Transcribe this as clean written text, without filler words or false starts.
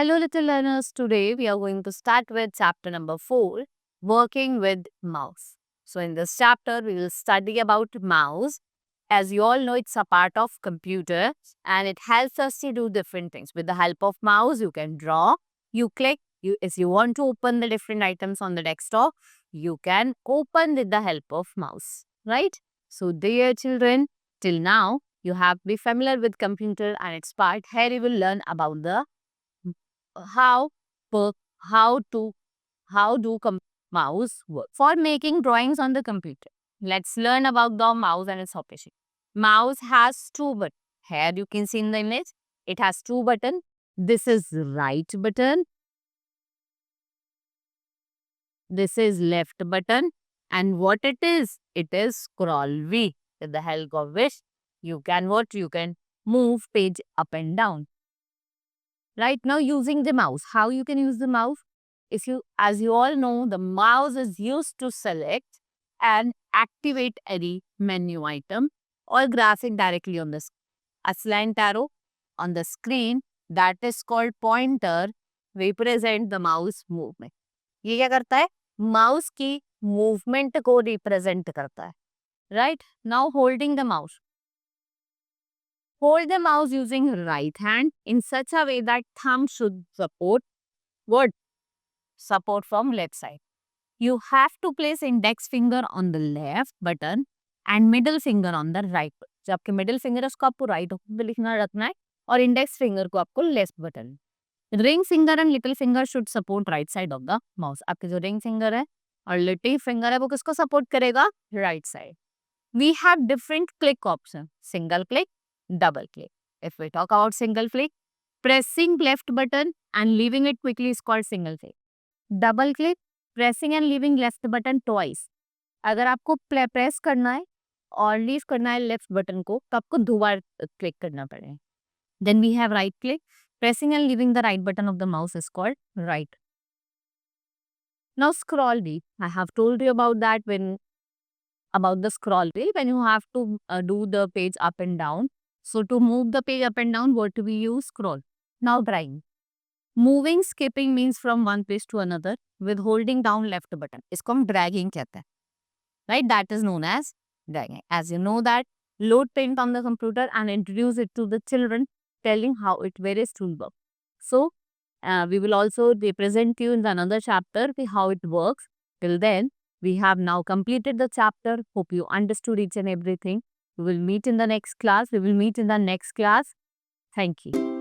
Hello, little learners. Today we are going to start with chapter number 4, working with mouse. So, in this chapter, we will study about mouse. As you all know, it's a part of computer and it helps us to do different things. With the help of mouse, you can draw, you click, if you want to open the different items on the desktop, you can open with the help of mouse, right? So, dear children, till now, you have be familiar with computer and its part. Here you will learn about the how per, how to how do mouse work for making drawings on the computer. Let's learn about the mouse and its operation. Mouse has two buttons. Here you can see in the image, it has two buttons. This is right button, this is left button, and what it is scroll wheel, with the help of which you can move page up and down. Right now, using the mouse, how you can use the mouse? As you all know, the mouse is used to select and activate any menu item or graphic directly on the screen. A slant arrow on the screen, that is called pointer, represent the mouse movement. ये क्या करता है? Mouse की movement को represent करता है. Right? Now holding the mouse. Hold the mouse using right hand in such a way that thumb should support what? Support from left side. You have to place index finger on the left button and middle finger on the right button. जो आपके middle finger है उसको आपको right पे लिखना रखना है और index finger को आपको left button. Ring finger and little finger should support right side of the mouse. आपके जो ring finger है और little finger है वो किसको support करेगा? Right side. We have different click options. Single click, double click. If we talk about single click, pressing left button and leaving it quickly is called single click. Double click, pressing and leaving left button twice. अगर आपको press करना है और leave करना है left button को तो आपको दो बार क्लिक करना पड़ेगा. Then we have right click. Pressing and leaving the right button of the mouse is called right. Now scroll wheel. I have told you about that about the scroll wheel when you have to do the page up and down. So to move the page up and down, what do we use? Scroll. Now dragging. Moving, skipping means from one page to another with holding down left button. इसको हम dragging कहते हैं. Right? That is known as dragging. As you know that, load paint on the computer and introduce it to the children, telling how it varies to work. So, we will also represent you in the another chapter how it works. Till then, we have now completed the chapter. Hope you understood each and everything. We will meet in the next class. Thank you.